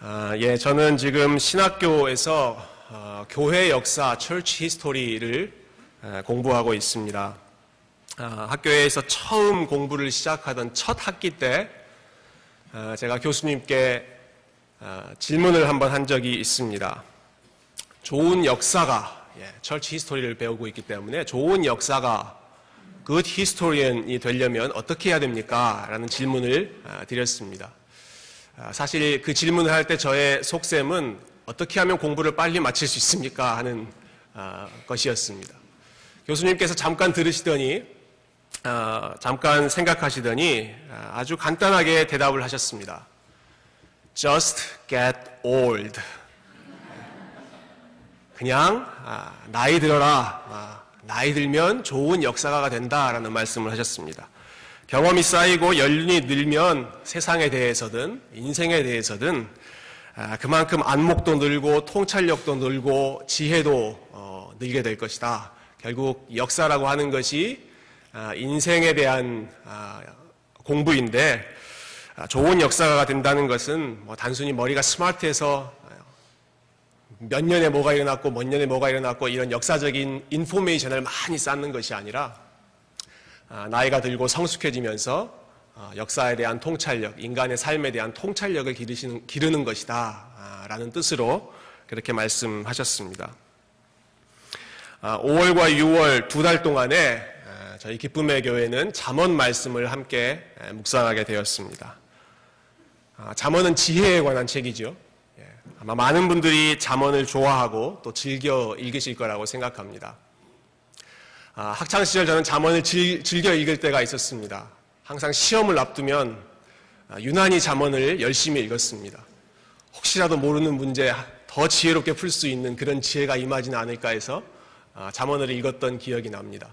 저는 지금 신학교에서 교회 역사, Church History를 공부하고 있습니다. 학교에서 처음 공부를 시작하던 첫 학기 때 제가 교수님께 질문을 한번 한 적이 있습니다. 좋은 역사가, Church History를 배우고 있기 때문에 좋은 역사가 Good Historian이 되려면 어떻게 해야 됩니까? 라는 질문을 드렸습니다. 사실 그 질문을 할 때 저의 속셈은 어떻게 하면 공부를 빨리 마칠 수 있습니까? 하는 것이었습니다. 교수님께서 잠깐 들으시더니 잠깐 생각하시더니 아주 간단하게 대답을 하셨습니다. Just get old. 그냥 나이 들어라. 나이 들면 좋은 역사가가 된다라는 말씀을 하셨습니다. 경험이 쌓이고 연륜이 늘면 세상에 대해서든 인생에 대해서든 그만큼 안목도 늘고 통찰력도 늘고 지혜도 늘게 될 것이다. 결국 역사라고 하는 것이 인생에 대한 공부인데 좋은 역사가 된다는 것은 단순히 머리가 스마트해서 몇 년에 뭐가 일어났고 몇 년에 뭐가 일어났고 이런 역사적인 인포메이션을 많이 쌓는 것이 아니라 나이가 들고 성숙해지면서 역사에 대한 통찰력, 인간의 삶에 대한 통찰력을 기르는 것이다 라는 뜻으로 그렇게 말씀하셨습니다. 5월과 6월 2달 동안에 저희 기쁨의 교회는 잠언 말씀을 함께 묵상하게 되었습니다. 잠언은 지혜에 관한 책이죠. 아마 많은 분들이 잠언을 좋아하고 또 즐겨 읽으실 거라고 생각합니다. 학창시절 저는 잠언을 즐겨 읽을 때가 있었습니다. 항상 시험을 앞두면 유난히 잠언을 열심히 읽었습니다. 혹시라도 모르는 문제 더 지혜롭게 풀 수 있는 그런 지혜가 임하지는 않을까 해서 잠언을 읽었던 기억이 납니다.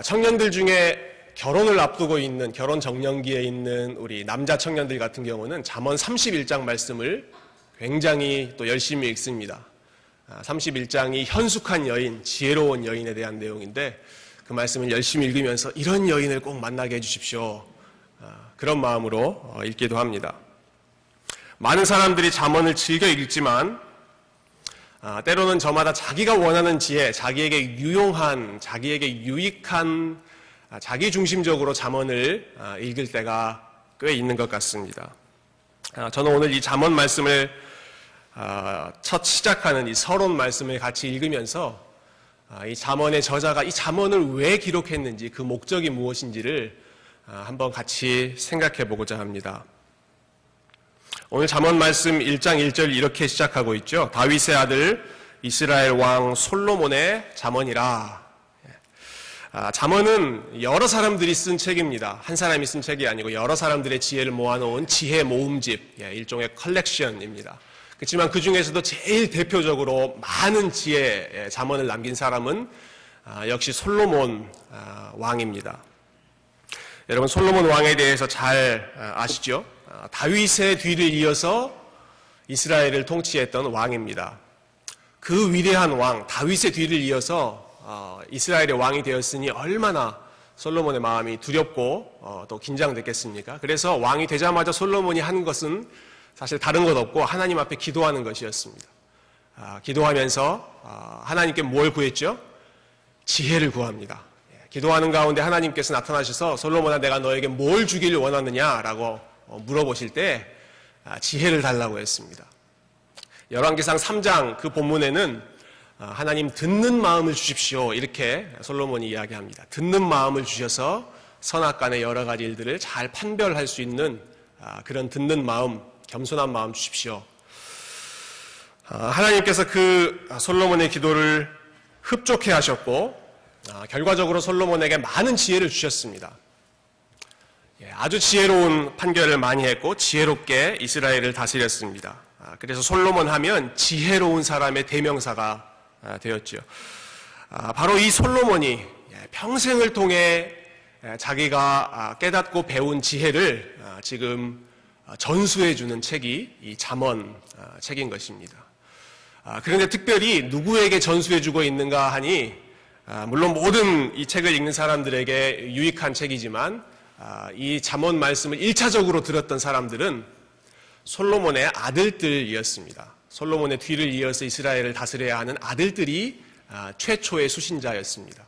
청년들 중에 결혼을 앞두고 있는 결혼 정년기에 있는 우리 남자 청년들 같은 경우는 잠언 31장 말씀을 굉장히 또 열심히 읽습니다. 31장이 현숙한 여인, 지혜로운 여인에 대한 내용인데 그 말씀을 열심히 읽으면서 이런 여인을 꼭 만나게 해주십시오. 그런 마음으로 읽기도 합니다. 많은 사람들이 잠언을 즐겨 읽지만 때로는 저마다 자기가 원하는 지혜, 자기에게 유용한, 자기에게 유익한, 자기중심적으로 잠언을 읽을 때가 꽤 있는 것 같습니다. 저는 오늘 이 잠언 말씀을 첫 시작하는 이 서론 말씀을 같이 읽으면서 이 잠언의 저자가 이 잠언을 왜 기록했는지 그 목적이 무엇인지를 한번 같이 생각해 보고자 합니다. 오늘 잠언 말씀 1장 1절 이렇게 시작하고 있죠. 다윗의 아들 이스라엘 왕 솔로몬의 잠언이라. 잠언은 여러 사람들이 쓴 책입니다. 한 사람이 쓴 책이 아니고 여러 사람들의 지혜를 모아놓은 지혜 모음집, 일종의 컬렉션입니다. 그렇지만 그 중에서도 제일 대표적으로 많은 지혜의 잠언을 남긴 사람은 역시 솔로몬 왕입니다. 여러분 솔로몬 왕에 대해서 잘 아시죠? 다윗의 뒤를 이어서 이스라엘을 통치했던 왕입니다. 그 위대한 왕 다윗의 뒤를 이어서 이스라엘의 왕이 되었으니 얼마나 솔로몬의 마음이 두렵고 또 긴장됐겠습니까? 그래서 왕이 되자마자 솔로몬이 한 것은 사실 다른 것 없고 하나님 앞에 기도하는 것이었습니다. 기도하면서 하나님께 뭘 구했죠? 지혜를 구합니다. 기도하는 가운데 하나님께서 나타나셔서 솔로몬아 내가 너에게 뭘 주기를 원하느냐라고 물어보실 때 지혜를 달라고 했습니다. 열왕기상 3장 그 본문에는 하나님 듣는 마음을 주십시오 이렇게 솔로몬이 이야기합니다. 듣는 마음을 주셔서 선악간의 여러 가지 일들을 잘 판별할 수 있는 그런 듣는 마음, 겸손한 마음 주십시오. 하나님께서 그 솔로몬의 기도를 흡족해 하셨고 결과적으로 솔로몬에게 많은 지혜를 주셨습니다. 아주 지혜로운 판결을 많이 했고 지혜롭게 이스라엘을 다스렸습니다. 그래서 솔로몬 하면 지혜로운 사람의 대명사가 되었죠. 바로 이 솔로몬이 평생을 통해 자기가 깨닫고 배운 지혜를 지금 전수해주는 책이 이 잠언 책인 것입니다. 그런데 특별히 누구에게 전수해주고 있는가 하니 물론 모든 이 책을 읽는 사람들에게 유익한 책이지만 이 잠언 말씀을 1차적으로 들었던 사람들은 솔로몬의 아들들이었습니다. 솔로몬의 뒤를 이어서 이스라엘을 다스려야 하는 아들들이 최초의 수신자였습니다.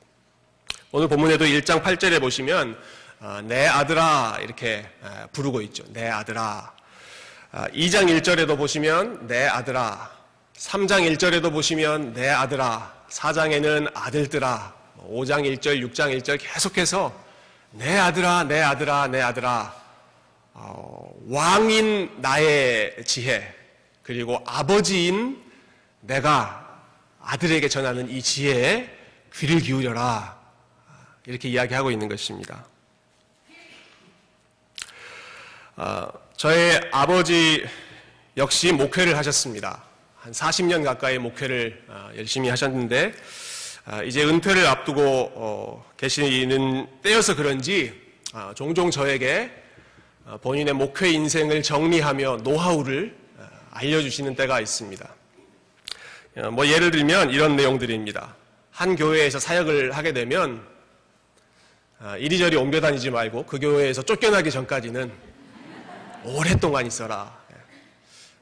오늘 본문에도 1장 8절에 보시면 내 아들아 이렇게 부르고 있죠. 내 아들아. 2장 1절에도 보시면 내 아들아. 3장 1절에도 보시면 내 아들아. 4장에는 아들들아. 5장 1절, 6장 1절 계속해서 내 아들아, 내 아들아, 내 아들아. 왕인 나의 지혜, 그리고 아버지인 내가 아들에게 전하는 이 지혜에 귀를 기울여라. 이렇게 이야기하고 있는 것입니다. 저의 아버지 역시 목회를 하셨습니다. 한 40년 가까이 목회를 열심히 하셨는데 이제 은퇴를 앞두고 계시는 때여서 그런지 종종 저에게 본인의 목회 인생을 정리하며 노하우를 알려주시는 때가 있습니다. 예를 들면 이런 내용들입니다. 한 교회에서 사역을 하게 되면 이리저리 옮겨 다니지 말고 그 교회에서 쫓겨나기 전까지는 오랫동안 있어라.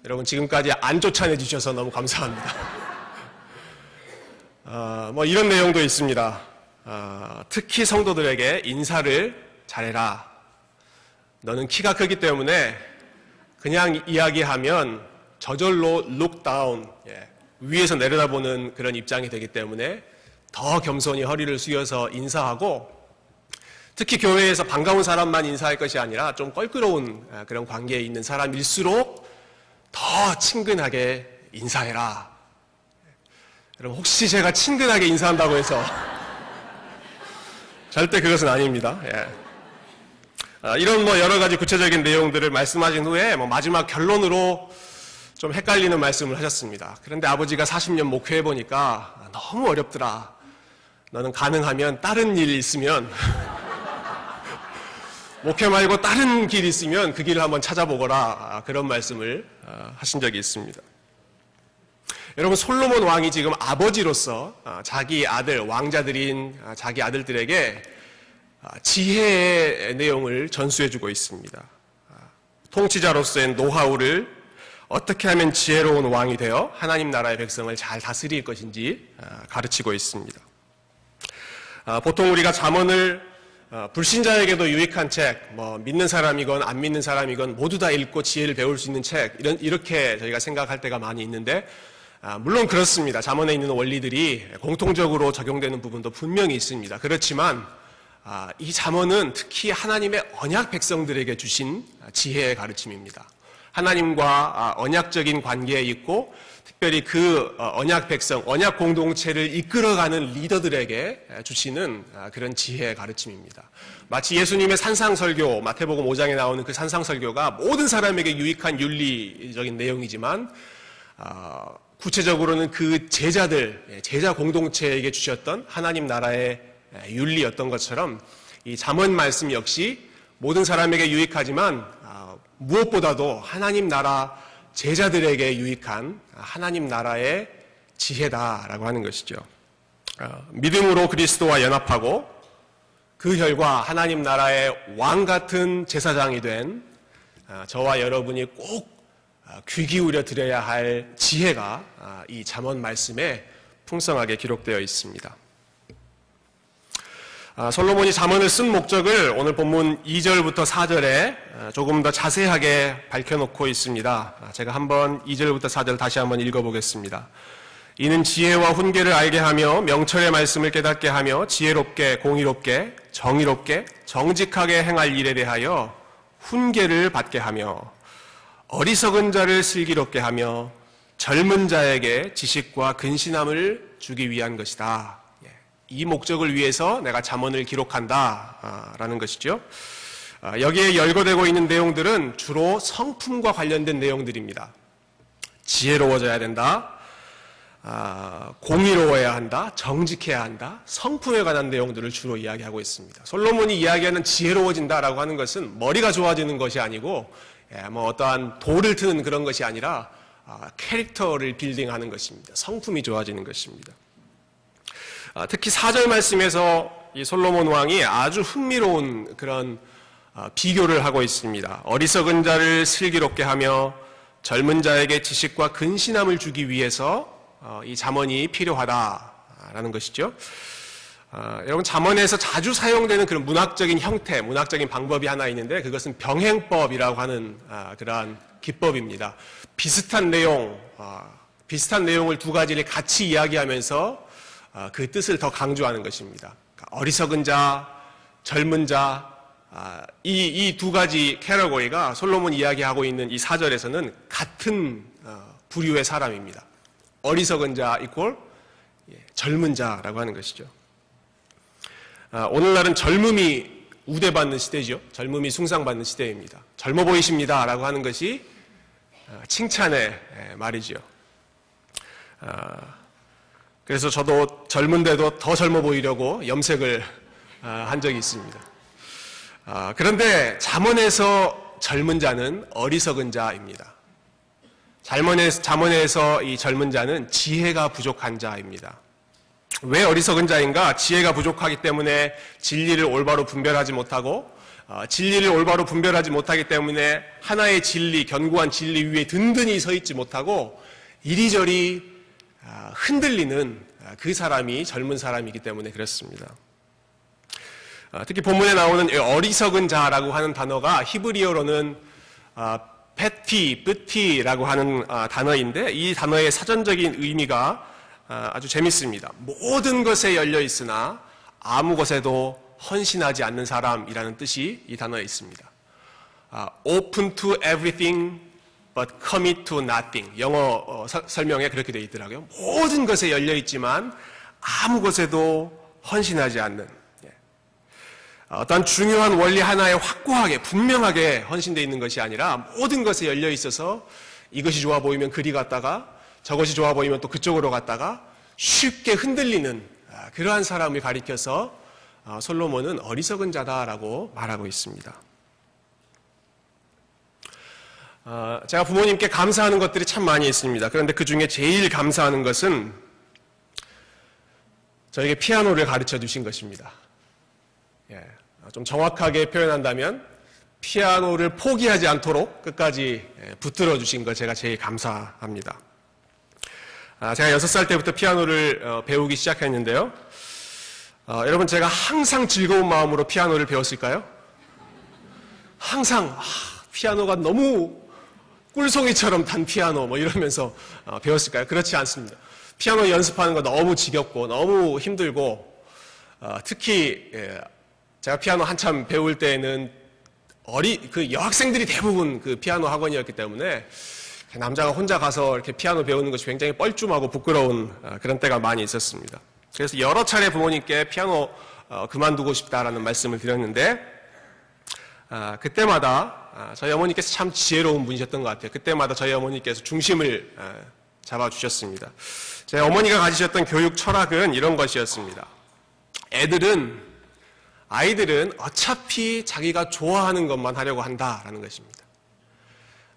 여러분 지금까지 안 쫓아내 주셔서 너무 감사합니다. 이런 내용도 있습니다. 특히 성도들에게 인사를 잘해라. 너는 키가 크기 때문에 그냥 이야기하면 저절로 look down, 위에서 내려다보는 그런 입장이 되기 때문에 더 겸손히 허리를 숙여서 인사하고, 특히 교회에서 반가운 사람만 인사할 것이 아니라 좀 껄끄러운 그런 관계에 있는 사람일수록 더 친근하게 인사해라. 여러분 혹시 제가 친근하게 인사한다고 해서 절대 그것은 아닙니다. 이런 여러 가지 구체적인 내용들을 말씀하신 후에 마지막 결론으로 좀 헷갈리는 말씀을 하셨습니다. 그런데 아버지가 40년 목회해 보니까 너무 어렵더라. 너는 가능하면 다른 일 있으면 목회 말고 다른 길 있으면 그 길을 한번 찾아보거라. 그런 말씀을 하신 적이 있습니다. 여러분 솔로몬 왕이 지금 아버지로서 자기 아들, 왕자들인 자기 아들들에게 지혜의 내용을 전수해주고 있습니다. 통치자로서의 노하우를 어떻게 하면 지혜로운 왕이 되어 하나님 나라의 백성을 잘 다스릴 것인지 가르치고 있습니다. 보통 우리가 잠언을 불신자에게도 유익한 책, 믿는 사람이건 안 믿는 사람이건 모두 다 읽고 지혜를 배울 수 있는 책, 이렇게 저희가 생각할 때가 많이 있는데, 물론 그렇습니다. 잠언에 있는 원리들이 공통적으로 적용되는 부분도 분명히 있습니다. 그렇지만 이 잠언은 특히 하나님의 언약 백성들에게 주신 지혜의 가르침입니다. 하나님과 언약적인 관계에 있고 특별히 그 언약 백성, 언약 공동체를 이끌어가는 리더들에게 주시는 그런 지혜의 가르침입니다. 마치 예수님의 산상설교, 마태복음 5장에 나오는 그 산상설교가 모든 사람에게 유익한 윤리적인 내용이지만 구체적으로는 그 제자들, 제자 공동체에게 주셨던 하나님 나라의 윤리였던 것처럼 이 잠언 말씀 역시 모든 사람에게 유익하지만 무엇보다도 하나님 나라 제자들에게 유익한 하나님 나라의 지혜다라고 하는 것이죠. 믿음으로 그리스도와 연합하고 그 결과 하나님 나라의 왕 같은 제사장이 된 저와 여러분이 꼭 귀 기울여 드려야 할 지혜가 이 잠언 말씀에 풍성하게 기록되어 있습니다. 솔로몬이 잠언을 쓴 목적을 오늘 본문 2절부터 4절에 조금 더 자세하게 밝혀놓고 있습니다. 제가 한번 2절부터 4절 다시 한번 읽어보겠습니다. 이는 지혜와 훈계를 알게 하며 명철의 말씀을 깨닫게 하며 지혜롭게 공의롭게 정의롭게 정직하게 행할 일에 대하여 훈계를 받게 하며 어리석은 자를 슬기롭게 하며 젊은 자에게 지식과 근신함을 주기 위한 것이다. 이 목적을 위해서 내가 잠언을 기록한다라는 것이죠. 여기에 열거되고 있는 내용들은 주로 성품과 관련된 내용들입니다. 지혜로워져야 된다, 공의로워야 한다, 정직해야 한다, 성품에 관한 내용들을 주로 이야기하고 있습니다. 솔로몬이 이야기하는 지혜로워진다라고 하는 것은 머리가 좋아지는 것이 아니고 어떠한 돌을 트는 그런 것이 아니라 캐릭터를 빌딩하는 것입니다. 성품이 좋아지는 것입니다. 특히 4절 말씀에서 이 솔로몬 왕이 아주 흥미로운 그런 비교를 하고 있습니다. 어리석은 자를 슬기롭게 하며 젊은 자에게 지식과 근신함을 주기 위해서 이 잠언이 필요하다라는 것이죠. 여러분, 잠언에서 자주 사용되는 그런 문학적인 형태, 문학적인 방법이 하나 있는데 그것은 병행법이라고 하는 그러한 기법입니다. 비슷한 내용을 두 가지를 같이 이야기하면서 그 뜻을 더 강조하는 것입니다. 어리석은 자, 젊은 자, 이 두 가지 캐러고리가 솔로몬이 이야기하고 있는 이 4절에서는 같은 부류의 사람입니다. 어리석은 자 이꼴 젊은 자라고 하는 것이죠. 오늘날은 젊음이 우대받는 시대죠. 젊음이 숭상받는 시대입니다. 젊어 보이십니다 라고 하는 것이 칭찬의 말이죠. 그래서 저도 젊은데도 더 젊어 보이려고 염색을 한 적이 있습니다. 그런데 잠언에서 젊은 자는 어리석은 자입니다. 잠언에서 이 젊은 자는 지혜가 부족한 자입니다. 왜 어리석은 자인가? 지혜가 부족하기 때문에 진리를 올바로 분별하지 못하고 진리를 올바로 분별하지 못하기 때문에 하나의 진리, 견고한 진리 위에 든든히 서 있지 못하고 이리저리 흔들리는 그 사람이 젊은 사람이기 때문에 그렇습니다. 특히 본문에 나오는 어리석은 자라고 하는 단어가 히브리어로는 베티라고 하는 단어인데 이 단어의 사전적인 의미가 아주 재밌습니다. 모든 것에 열려 있으나 아무 것에도 헌신하지 않는 사람이라는 뜻이 이 단어에 있습니다. Open to everything but commit to nothing. 영어 설명에 그렇게 되어 있더라고요. 모든 것에 열려 있지만 아무 것에도 헌신하지 않는 어떤 중요한 원리 하나에 확고하게 분명하게 헌신되어 있는 것이 아니라 모든 것에 열려 있어서 이것이 좋아 보이면 그리 갔다가 저것이 좋아 보이면 또 그쪽으로 갔다가 쉽게 흔들리는 그러한 사람을 가리켜서 솔로몬은 어리석은 자다라고 말하고 있습니다. 제가 부모님께 감사하는 것들이 참 많이 있습니다. 그런데 그 중에 제일 감사하는 것은 저에게 피아노를 가르쳐 주신 것입니다. 좀 정확하게 표현한다면 피아노를 포기하지 않도록 끝까지 붙들어 주신 것 제가 제일 감사합니다. 제가 6살 때부터 피아노를 배우기 시작했는데요. 여러분, 제가 항상 즐거운 마음으로 피아노를 배웠을까요? 항상 피아노가 너무 꿀송이처럼 단 피아노 이러면서 배웠을까요? 그렇지 않습니다. 피아노 연습하는 거 너무 지겹고 너무 힘들고 특히 제가 피아노 한참 배울 때는 여학생들이 대부분 그 피아노 학원이었기 때문에 남자가 혼자 가서 이렇게 피아노 배우는 것이 굉장히 뻘쭘하고 부끄러운 그런 때가 많이 있었습니다. 그래서 여러 차례 부모님께 피아노 그만두고 싶다라는 말씀을 드렸는데 그때마다 저희 어머니께서 참 지혜로운 분이셨던 것 같아요. 그때마다 저희 어머니께서 중심을 잡아주셨습니다. 제 어머니가 가지셨던 교육 철학은 이런 것이었습니다. 아이들은 어차피 자기가 좋아하는 것만 하려고 한다라는 것입니다.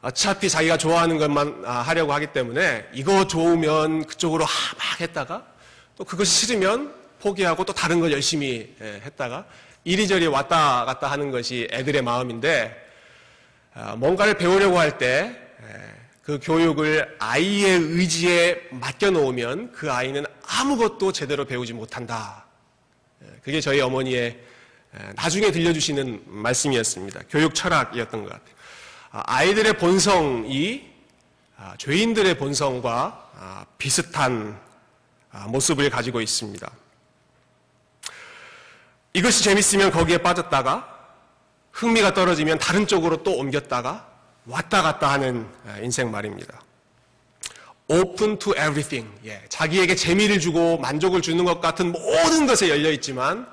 어차피 자기가 좋아하는 것만 하려고 하기 때문에 이거 좋으면 그쪽으로 막 했다가 또 그것이 싫으면 포기하고 또 다른 걸 열심히 했다가 이리저리 왔다 갔다 하는 것이 애들의 마음인데 뭔가를 배우려고 할 때 그 교육을 아이의 의지에 맡겨놓으면 그 아이는 아무것도 제대로 배우지 못한다. 그게 저희 어머니의 나중에 들려주시는 말씀이었습니다. 교육 철학이었던 것 같아요. 아이들의 본성이 죄인들의 본성과 비슷한 모습을 가지고 있습니다. 이것이 재밌으면 거기에 빠졌다가 흥미가 떨어지면 다른 쪽으로 또 옮겼다가 왔다 갔다 하는 인생 말입니다. Open to everything. 자기에게 재미를 주고 만족을 주는 것 같은 모든 것에 열려 있지만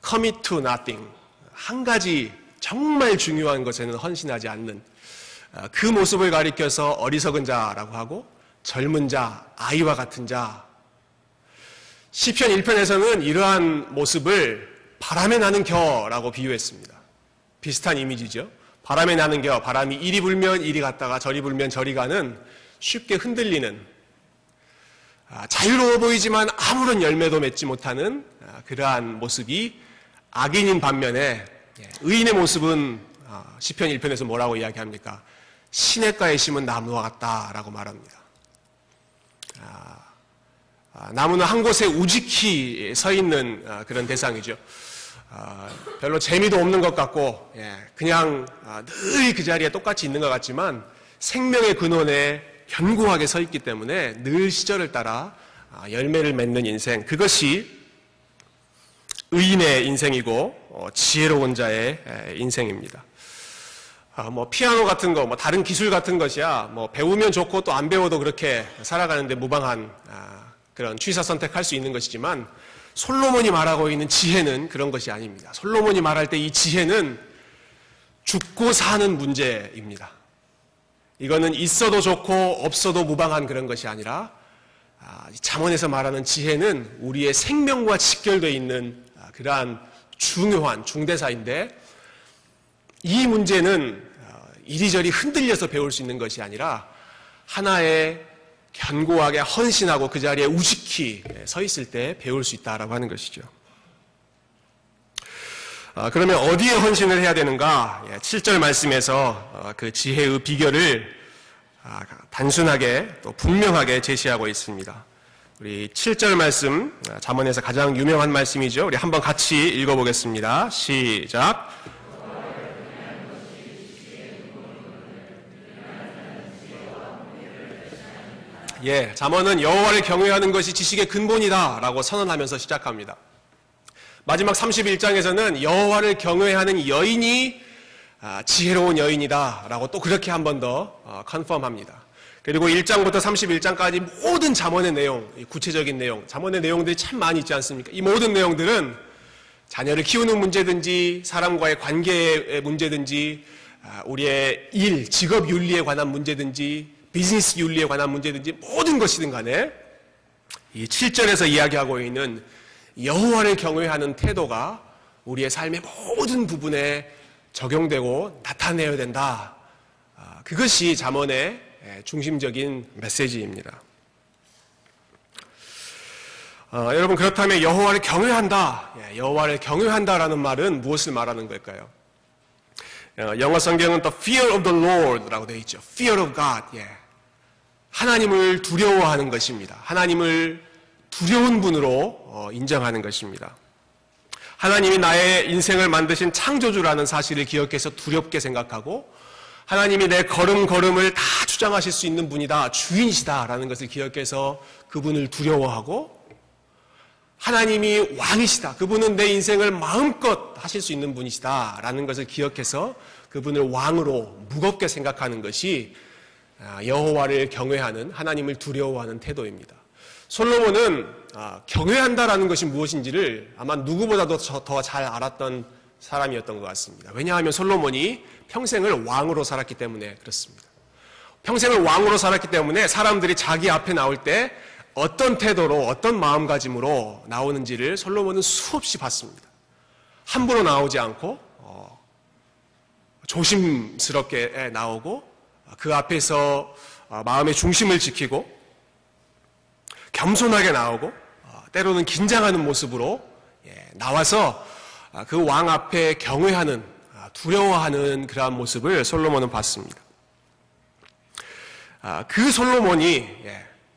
commit to nothing. 한 가지 정말 중요한 것에는 헌신하지 않는 그 모습을 가리켜서 어리석은 자라고 하고 젊은 자, 아이와 같은 자. 시편 1편에서는 이러한 모습을 바람에 나는 겨라고 비유했습니다. 비슷한 이미지죠. 바람에 나는 겨, 바람이 이리 불면 이리 갔다가 저리 불면 저리 가는 쉽게 흔들리는 자유로워 보이지만 아무런 열매도 맺지 못하는 그러한 모습이 악인인 반면에 의인의 모습은 시편 1편에서 뭐라고 이야기합니까? 시냇가에 심은 나무와 같다라고 말합니다. 나무는 한 곳에 우직히 서 있는 그런 대상이죠. 별로 재미도 없는 것 같고 그냥 늘 그 자리에 똑같이 있는 것 같지만 생명의 근원에 견고하게 서 있기 때문에 늘 시절을 따라 열매를 맺는 인생, 그것이 의인의 인생이고 지혜로운 자의 인생입니다. 뭐 피아노 같은 거, 뭐 다른 기술 같은 것이야 뭐 배우면 좋고 또 안 배워도 그렇게 살아가는데 무방한 그런 취사 선택할 수 있는 것이지만 솔로몬이 말하고 있는 지혜는 그런 것이 아닙니다. 솔로몬이 말할 때 이 지혜는 죽고 사는 문제입니다. 이거는 있어도 좋고 없어도 무방한 그런 것이 아니라 잠언에서 말하는 지혜는 우리의 생명과 직결되어 있는 그러한 중요한 중대사인데, 이 문제는 이리저리 흔들려서 배울 수 있는 것이 아니라 하나의 견고하게 헌신하고 그 자리에 우직히 서 있을 때 배울 수 있다라고 하는 것이죠. 그러면 어디에 헌신을 해야 되는가? 7절 말씀에서 그 지혜의 비결을 단순하게 또 분명하게 제시하고 있습니다. 우리 7절 말씀, 잠언에서 가장 유명한 말씀이죠. 우리 한번 같이 읽어보겠습니다. 시작. 잠언은 여호와를 경외하는 것이 지식의 근본이다라고 선언하면서 시작합니다. 마지막 31장에서는 여호와를 경외하는 여인이 지혜로운 여인이다라고 또 그렇게 한 번 더 컨펌합니다. 그리고 1장부터 31장까지 모든 잠언의 내용, 구체적인 내용, 잠언의 내용들이 참 많이 있지 않습니까? 이 모든 내용들은 자녀를 키우는 문제든지 사람과의 관계의 문제든지 우리의 일, 직업 윤리에 관한 문제든지 비즈니스 윤리에 관한 문제든지 모든 것이든 간에 이 7절에서 이야기하고 있는 여호와를 경외하는 태도가 우리의 삶의 모든 부분에 적용되고 나타내야 된다. 그것이 잠언의 중심적인 메시지입니다. 여러분, 그렇다면 여호와를 경외한다. 여호와를 경외한다라는 말은 무엇을 말하는 걸까요? 영어 성경은 the fear of the Lord라고 되어 있죠. fear of God. 하나님을 두려워하는 것입니다. 하나님을 두려운 분으로 인정하는 것입니다. 하나님이 나의 인생을 만드신 창조주라는 사실을 기억해서 두렵게 생각하고, 하나님이 내 걸음걸음을 다 주장하실 수 있는 분이다, 주인이시다라는 것을 기억해서 그분을 두려워하고, 하나님이 왕이시다, 그분은 내 인생을 마음껏 하실 수 있는 분이시다라는 것을 기억해서 그분을 왕으로 무겁게 생각하는 것이 여호와를 경외하는, 하나님을 두려워하는 태도입니다. 솔로몬은 경외한다라는 것이 무엇인지를 아마 누구보다도 더 잘 알았던 사람이었던 것 같습니다. 왜냐하면 솔로몬이 평생을 왕으로 살았기 때문에 그렇습니다. 평생을 왕으로 살았기 때문에 사람들이 자기 앞에 나올 때 어떤 태도로, 어떤 마음가짐으로 나오는지를 솔로몬은 수없이 봤습니다. 함부로 나오지 않고 조심스럽게 나오고, 그 앞에서 마음의 중심을 지키고 겸손하게 나오고, 때로는 긴장하는 모습으로 나와서 그 왕 앞에 경외하는, 두려워하는 그러한 모습을 솔로몬은 봤습니다. 그 솔로몬이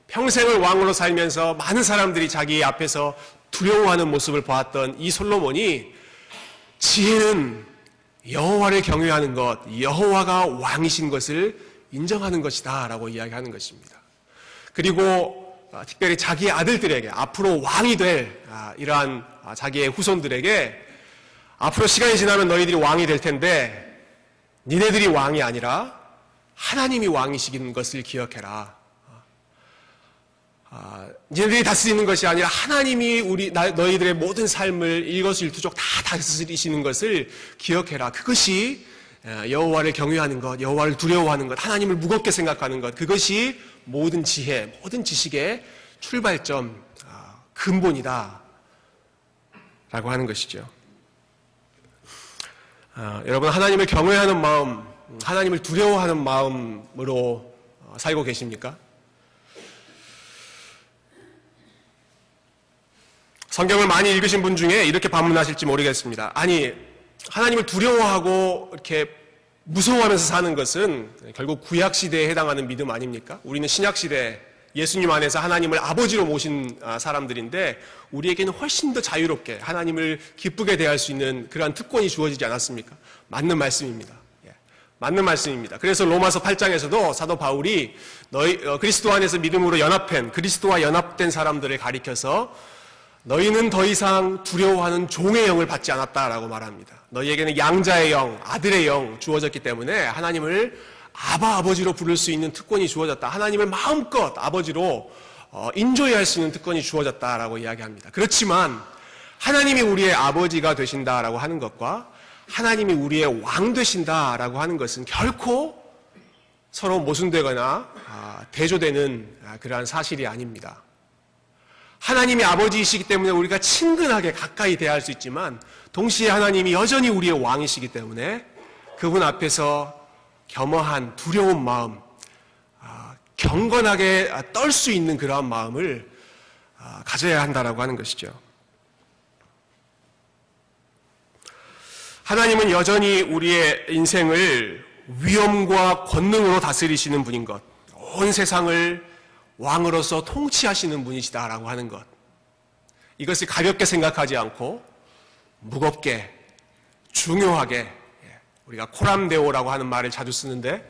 평생을 왕으로 살면서 많은 사람들이 자기 앞에서 두려워하는 모습을 보았던 이 솔로몬이 지혜는 여호와를 경외하는 것, 여호와가 왕이신 것을 인정하는 것이다 라고 이야기하는 것입니다. 그리고 특별히 자기 아들들에게, 앞으로 왕이 될 이러한 자기의 후손들에게 앞으로 시간이 지나면 너희들이 왕이 될 텐데 니네들이 왕이 아니라 하나님이 왕이시긴 것을 기억해라. 니네들이 다스리는 것이 아니라 하나님이 너희들의 모든 삶을 일거수일투족 다 다스리시는 것을 기억해라. 그것이 여호와를 경외하는 것, 여호와를 두려워하는 것, 하나님을 무겁게 생각하는 것, 그것이 모든 지혜, 모든 지식의 출발점, 근본이다 라고 하는 것이죠. 여러분, 하나님을 경외하는 마음, 하나님을 두려워하는 마음으로 살고 계십니까? 성경을 많이 읽으신 분 중에 이렇게 반문하실지 모르겠습니다. 아니, 하나님을 두려워하고 이렇게 무서워하면서 사는 것은 결국 구약시대에 해당하는 믿음 아닙니까? 우리는 신약시대 예수님 안에서 하나님을 아버지로 모신 사람들인데 우리에게는 훨씬 더 자유롭게 하나님을 기쁘게 대할 수 있는 그러한 특권이 주어지지 않았습니까? 맞는 말씀입니다. 맞는 말씀입니다. 그래서 로마서 8장에서도 사도 바울이 그리스도 안에서 믿음으로 연합한 그리스도와 연합된 사람들을 가리켜서 너희는 더 이상 두려워하는 종의 영을 받지 않았다라고 말합니다. 너희에게는 양자의 영, 아들의 영 주어졌기 때문에 하나님을 아버지로 부를 수 있는 특권이 주어졌다. 하나님을 마음껏 아버지로 인조해할 수 있는 특권이 주어졌다라고 이야기합니다. 그렇지만 하나님이 우리의 아버지가 되신다라고 하는 것과 하나님이 우리의 왕 되신다라고 하는 것은 결코 서로 모순되거나 대조되는 그러한 사실이 아닙니다. 하나님이 아버지이시기 때문에 우리가 친근하게 가까이 대할 수 있지만 동시에 하나님이 여전히 우리의 왕이시기 때문에 그분 앞에서 겸허한 두려운 마음, 경건하게 떨 수 있는 그러한 마음을 가져야 한다라고 하는 것이죠. 하나님은 여전히 우리의 인생을 위엄과 권능으로 다스리시는 분인 것, 온 세상을 왕으로서 통치하시는 분이시다라고 하는 것, 이것을 가볍게 생각하지 않고 무겁게 중요하게, 우리가 코람데오라고 하는 말을 자주 쓰는데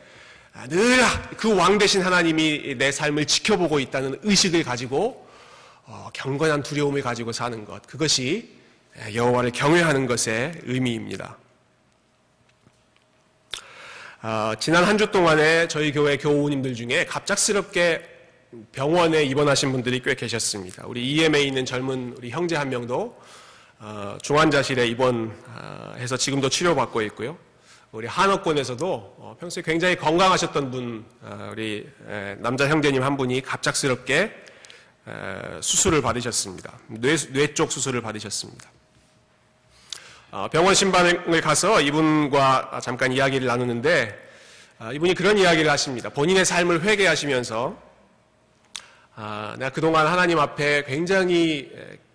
늘 그 왕 되신 하나님이 내 삶을 지켜보고 있다는 의식을 가지고 경건한 두려움을 가지고 사는 것, 그것이 여호와를 경외하는 것의 의미입니다. 지난 한 주 동안에 저희 교회 교우님들 중에 갑작스럽게 병원에 입원하신 분들이 꽤 계셨습니다. 우리 EM에 있는 젊은 우리 형제 한 명도 중환자실에 입원해서 지금도 치료받고 있고요. 우리 한옥권에서도 평소에 굉장히 건강하셨던 분, 우리 남자 형제님 한 분이 갑작스럽게 수술을 받으셨습니다. 뇌 쪽 수술을 받으셨습니다. 병원 신방을 가서 이분과 잠깐 이야기를 나누는데 이분이 그런 이야기를 하십니다. 본인의 삶을 회개하시면서 내가 그동안 하나님 앞에 굉장히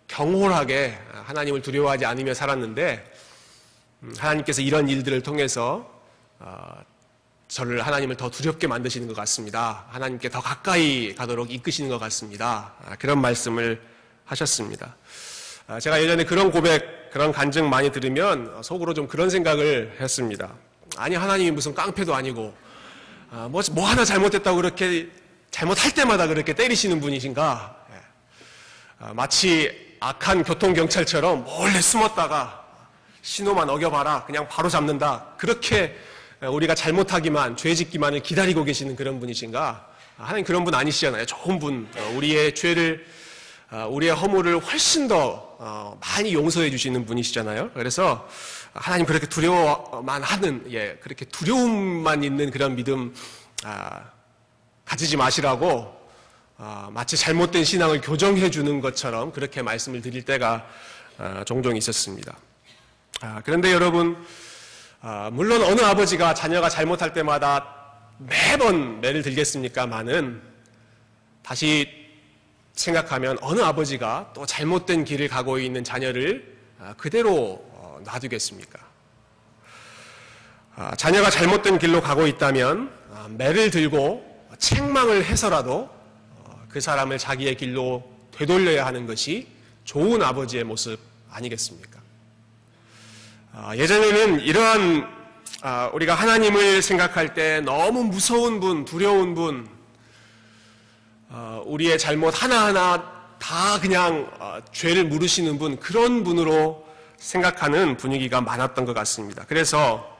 경홀하게 하나님을 두려워하지 않으며 살았는데 하나님께서 이런 일들을 통해서 저를 하나님을 더 두렵게 만드시는 것 같습니다. 하나님께 더 가까이 가도록 이끄시는 것 같습니다. 그런 말씀을 하셨습니다. 제가 예전에 그런 고백, 그런 간증 많이 들으면 속으로 좀 그런 생각을 했습니다. 아니 하나님이 무슨 깡패도 아니고 뭐 하나 잘못했다고 그렇게 잘못할 때마다 그렇게 때리시는 분이신가? 마치 악한 교통경찰처럼 몰래 숨었다가 신호만 어겨봐라 그냥 바로 잡는다, 그렇게 우리가 잘못하기만 죄짓기만을 기다리고 계시는 그런 분이신가? 하나님 그런 분 아니시잖아요. 좋은 분, 우리의 죄를 우리의 허물을 훨씬 더 많이 용서해 주시는 분이시잖아요. 그래서 하나님 그렇게 두려워만 하는, 그렇게 두려움만 있는 그런 믿음 가지지 마시라고 마치 잘못된 신앙을 교정해 주는 것처럼 그렇게 말씀을 드릴 때가 종종 있었습니다. 그런데 여러분, 물론 어느 아버지가 자녀가 잘못할 때마다 매번 매를 들겠습니까마는 다시 생각하면 어느 아버지가 또 잘못된 길을 가고 있는 자녀를 그대로 놔두겠습니까? 자녀가 잘못된 길로 가고 있다면 매를 들고 책망을 해서라도 그 사람을 자기의 길로 되돌려야 하는 것이 좋은 아버지의 모습 아니겠습니까? 예전에는 이러한 우리가 하나님을 생각할 때 너무 무서운 분, 두려운 분, 우리의 잘못 하나하나 다 그냥 죄를 물으시는 분, 그런 분으로 생각하는 분위기가 많았던 것 같습니다. 그래서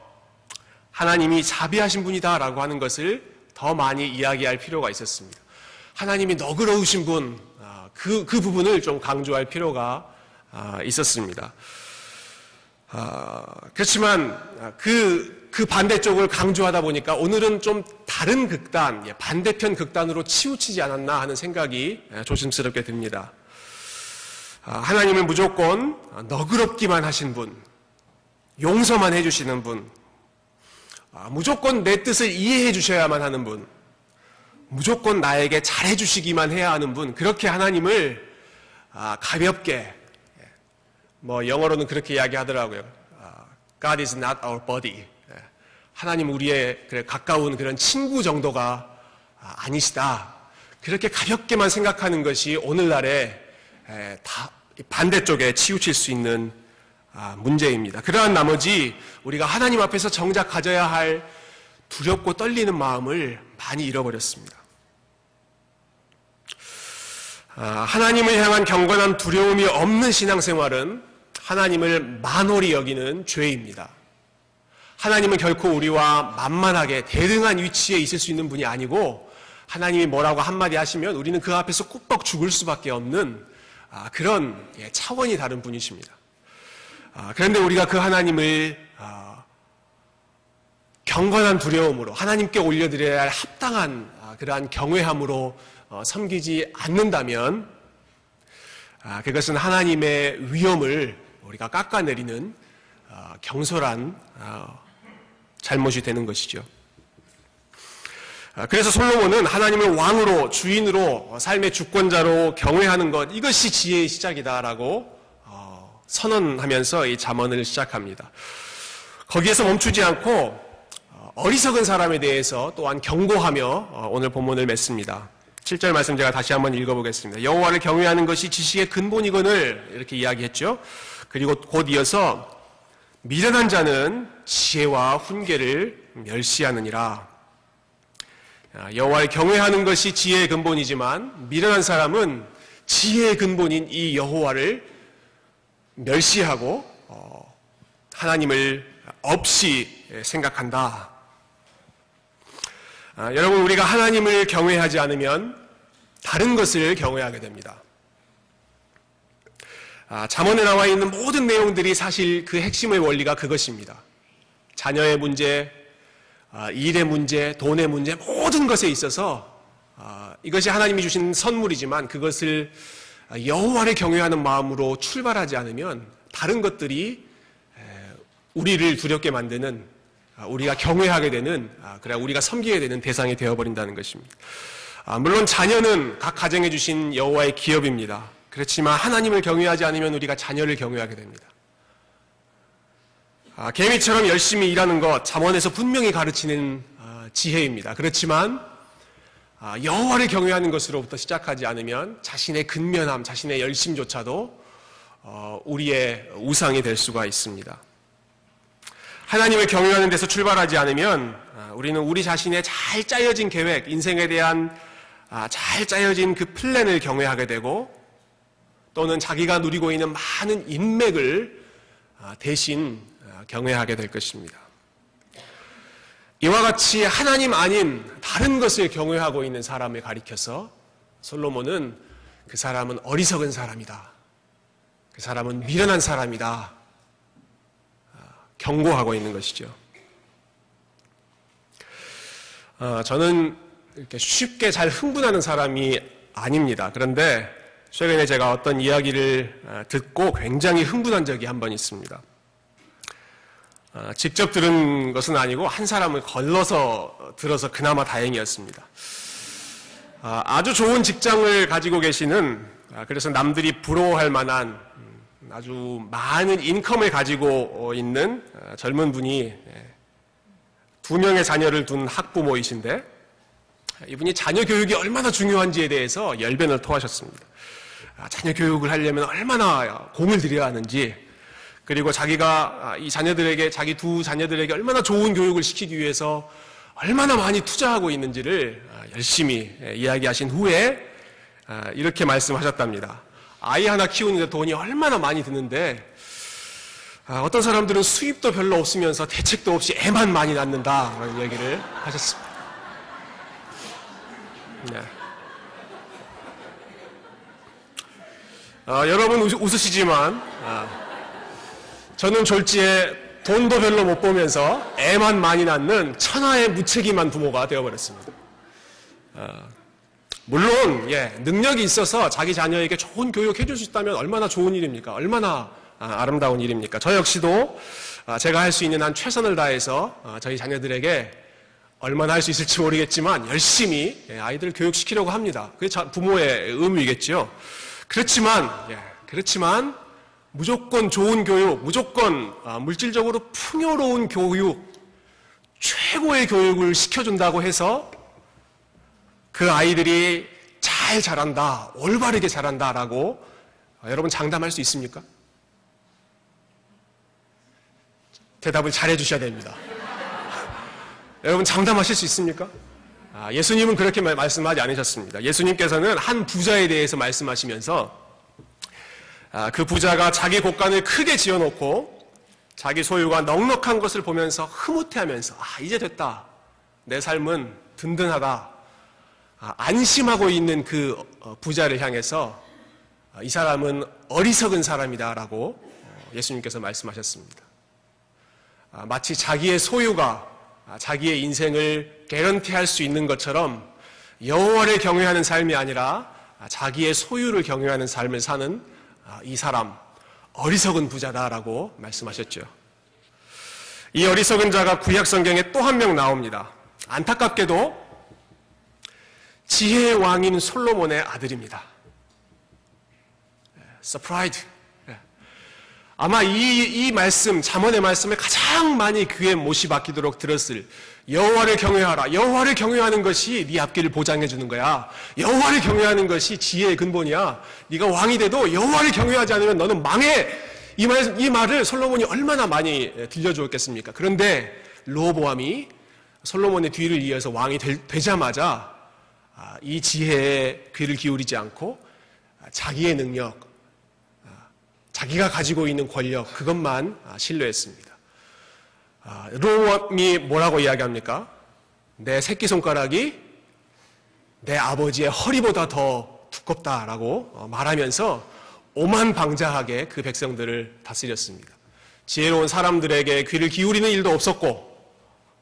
하나님이 자비하신 분이다라고 하는 것을 더 많이 이야기할 필요가 있었습니다. 하나님이 너그러우신 분, 그 부분을 좀 강조할 필요가 있었습니다. 그렇지만 그 반대쪽을 강조하다 보니까 오늘은 좀 다른 극단, 반대편 극단으로 치우치지 않았나 하는 생각이 조심스럽게 듭니다. 하나님은 무조건 너그럽기만 하신 분, 용서만 해주시는 분, 무조건 내 뜻을 이해해 주셔야만 하는 분, 무조건 나에게 잘해 주시기만 해야 하는 분, 그렇게 하나님을 가볍게, 영어로는 그렇게 이야기하더라고요. God is not our body. 하나님 우리의 가까운 그런 친구 정도가 아니시다. 그렇게 가볍게만 생각하는 것이 오늘날의 반대쪽에 치우칠 수 있는 문제입니다. 그러한 나머지 우리가 하나님 앞에서 정작 가져야 할 두렵고 떨리는 마음을 많이 잃어버렸습니다. 하나님을 향한 경건한 두려움이 없는 신앙생활은 하나님을 만홀히 여기는 죄입니다. 하나님은 결코 우리와 만만하게 대등한 위치에 있을 수 있는 분이 아니고 하나님이 뭐라고 한마디 하시면 우리는 그 앞에서 꾹뻑 죽을 수밖에 없는 그런 차원이 다른 분이십니다. 그런데 우리가 그 하나님을 경건한 두려움으로 하나님께 올려드려야 할 합당한 그러한 경외함으로 섬기지 않는다면 그것은 하나님의 위엄을 우리가 깎아내리는 경솔한 잘못이 되는 것이죠. 그래서 솔로몬은 하나님을 왕으로 주인으로 삶의 주권자로 경외하는 것, 이것이 지혜의 시작이다라고 선언하면서 이 잠언을 시작합니다. 거기에서 멈추지 않고 어리석은 사람에 대해서 또한 경고하며 오늘 본문을 맺습니다. 7절 말씀 제가 다시 한번 읽어보겠습니다. 여호와를 경외하는 것이 지식의 근본이거늘 이렇게 이야기했죠. 그리고 곧 이어서 미련한 자는 지혜와 훈계를 멸시하느니라. 여호와를 경외하는 것이 지혜의 근본이지만 미련한 사람은 지혜의 근본인 이 여호와를 멸시하고 하나님을 없이 생각한다. 여러분, 우리가 하나님을 경외하지 않으면 다른 것을 경외하게 됩니다. 잠언에 나와 있는 모든 내용들이 사실 그 핵심의 원리가 그것입니다. 자녀의 문제, 일의 문제, 돈의 문제, 모든 것에 있어서 이것이 하나님이 주신 선물이지만 그것을 여호와를 경외하는 마음으로 출발하지 않으면 다른 것들이 우리를 두렵게 만드는, 우리가 경외하게 되는, 그래 우리가 섬기게 되는 대상이 되어버린다는 것입니다. 물론 자녀는 각 가정에 주신 여호와의 기업입니다. 그렇지만 하나님을 경외하지 않으면 우리가 자녀를 경외하게 됩니다. 개미처럼 열심히 일하는 것, 잠언에서 분명히 가르치는 지혜입니다. 그렇지만 여호와를 경외하는 것으로부터 시작하지 않으면 자신의 근면함, 자신의 열심조차도 우리의 우상이 될 수가 있습니다. 하나님을 경외하는 데서 출발하지 않으면 우리는 우리 자신의 잘 짜여진 계획, 인생에 대한 잘 짜여진 그 플랜을 경외하게 되고 또는 자기가 누리고 있는 많은 인맥을 대신 경외하게 될 것입니다. 이와 같이 하나님 아닌 다른 것을 경외하고 있는 사람을 가리켜서 솔로몬은 그 사람은 어리석은 사람이다. 그 사람은 미련한 사람이다. 경고하고 있는 것이죠. 저는 이렇게 쉽게 잘 흥분하는 사람이 아닙니다. 그런데 최근에 제가 어떤 이야기를 듣고 굉장히 흥분한 적이 한 번 있습니다. 직접 들은 것은 아니고 한 사람을 걸러서 들어서 그나마 다행이었습니다. 아주 좋은 직장을 가지고 계시는, 그래서 남들이 부러워할 만한 아주 많은 인컴을 가지고 있는 젊은 분이 2명의 자녀를 둔 학부모이신데 이분이 자녀 교육이 얼마나 중요한지에 대해서 열변을 토하셨습니다. 자녀 교육을 하려면 얼마나 공을 들여야 하는지, 그리고 자기가 이 자녀들에게, 자기 2 자녀들에게 얼마나 좋은 교육을 시키기 위해서 얼마나 많이 투자하고 있는지를 열심히 이야기하신 후에 이렇게 말씀하셨답니다. 아이 하나 키우는데 돈이 얼마나 많이 드는데 어떤 사람들은 수입도 별로 없으면서 대책도 없이 애만 많이 낳는다 라는 얘기를 하셨습니다. 네. 여러분 웃으시지만 저는 졸지에 돈도 별로 못 보면서 애만 많이 낳는 천하의 무책임한 부모가 되어버렸습니다. 물론 능력이 있어서 자기 자녀에게 좋은 교육 해줄 수 있다면 얼마나 좋은 일입니까? 얼마나 아름다운 일입니까? 저 역시도 제가 할 수 있는 한 최선을 다해서 저희 자녀들에게 얼마나 할 수 있을지 모르겠지만 열심히 아이들을 교육시키려고 합니다. 그게 부모의 의무이겠죠. 그렇지만 무조건 좋은 교육, 무조건 물질적으로 풍요로운 교육, 최고의 교육을 시켜준다고 해서 그 아이들이 잘 자란다, 올바르게 자란다라고 여러분 장담할 수 있습니까? 대답을 잘 해주셔야 됩니다. 여러분 장담하실 수 있습니까? 예수님은 그렇게 말씀하지 않으셨습니다. 예수님께서는 한 부자에 대해서 말씀하시면서 그 부자가 자기 곳간을 크게 지어놓고 자기 소유가 넉넉한 것을 보면서 흐뭇해하면서 이제 됐다. 내 삶은 든든하다. 안심하고 있는 그 부자를 향해서 이 사람은 어리석은 사람이다라고 예수님께서 말씀하셨습니다. 마치 자기의 소유가 자기의 인생을 개런티할 수 있는 것처럼 여호와를 경외하는 삶이 아니라 자기의 소유를 경외하는 삶을 사는 이 사람 어리석은 부자다라고 말씀하셨죠. 이 어리석은 자가 구약 성경에 또 한 명 나옵니다. 안타깝게도 지혜의 왕인 솔로몬의 아들입니다. 서프라이즈. 아마 이 말씀, 잠언의 말씀에 가장 많이 귀에 못이 박히도록 들었을 여호와를 경외하라. 여호와를 경외하는 것이 네 앞길을 보장해 주는 거야. 여호와를 경외하는 것이 지혜의 근본이야. 네가 왕이 돼도 여호와를 경외하지 않으면 너는 망해. 이 말을 솔로몬이 얼마나 많이 들려주었겠습니까? 그런데 르호보암이 솔로몬의 뒤를 이어서 왕이 되자마자 이 지혜에 귀를 기울이지 않고 자기의 능력, 자기가 가지고 있는 권력 그것만 신뢰했습니다. 르호보암이 뭐라고 이야기합니까? 내 새끼손가락이 내 아버지의 허리보다 더 두껍다라고 말하면서 오만방자하게 그 백성들을 다스렸습니다. 지혜로운 사람들에게 귀를 기울이는 일도 없었고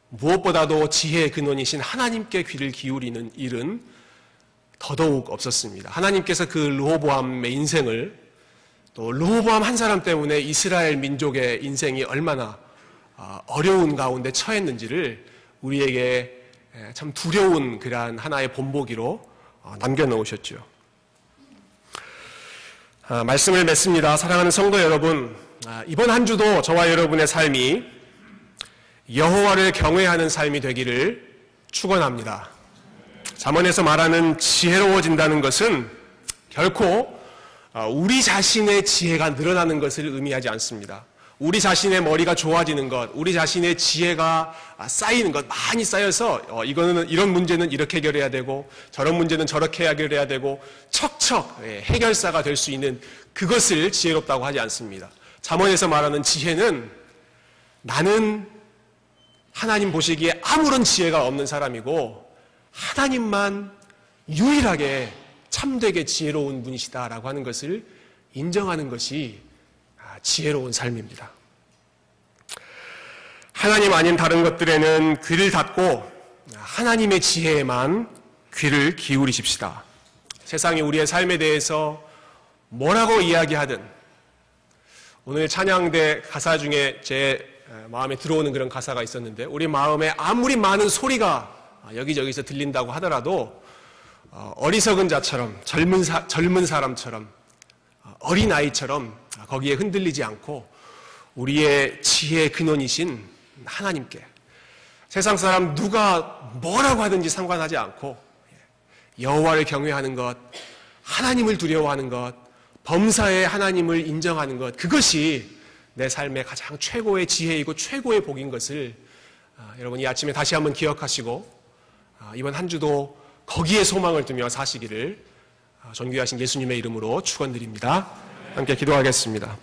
무엇보다도 지혜의 근원이신 하나님께 귀를 기울이는 일은 더더욱 없었습니다. 하나님께서 그 르호보암의 인생을 또 르호보암 한 사람 때문에 이스라엘 민족의 인생이 얼마나 어려운 가운데 처했는지를 우리에게 참 두려운 그러한 하나의 본보기로 남겨놓으셨죠. 말씀을 맺습니다. 사랑하는 성도 여러분, 이번 한 주도 저와 여러분의 삶이 여호와를 경외하는 삶이 되기를 축원합니다. 잠언에서 말하는 지혜로워진다는 것은 결코 우리 자신의 지혜가 늘어나는 것을 의미하지 않습니다. 우리 자신의 머리가 좋아지는 것, 우리 자신의 지혜가 쌓이는 것, 많이 쌓여서 이런 문제는 이렇게 해결해야 되고 저런 문제는 저렇게 해결해야 되고 척척 해결사가 될 수 있는 그것을 지혜롭다고 하지 않습니다. 잠언에서 말하는 지혜는 나는 하나님 보시기에 아무런 지혜가 없는 사람이고 하나님만 유일하게 참되게 지혜로운 분이시다라고 하는 것을 인정하는 것이 지혜로운 삶입니다. 하나님 아닌 다른 것들에는 귀를 닫고 하나님의 지혜에만 귀를 기울이십시다. 세상이 우리의 삶에 대해서 뭐라고 이야기하든 오늘 찬양대 가사 중에 제 마음에 들어오는 그런 가사가 있었는데 우리 마음에 아무리 많은 소리가 여기저기서 들린다고 하더라도 어리석은 자처럼 젊은 사람처럼 어린아이처럼 거기에 흔들리지 않고 우리의 지혜의 근원이신 하나님께 세상 사람 누가 뭐라고 하든지 상관하지 않고 여호와를 경외하는 것, 하나님을 두려워하는 것, 범사에 하나님을 인정하는 것 그것이 내 삶의 가장 최고의 지혜이고 최고의 복인 것을 여러분 이 아침에 다시 한번 기억하시고 이번 한 주도 거기에 소망을 두며 사시기를 존귀하신 예수님의 이름으로 축원드립니다. 함께 기도하겠습니다.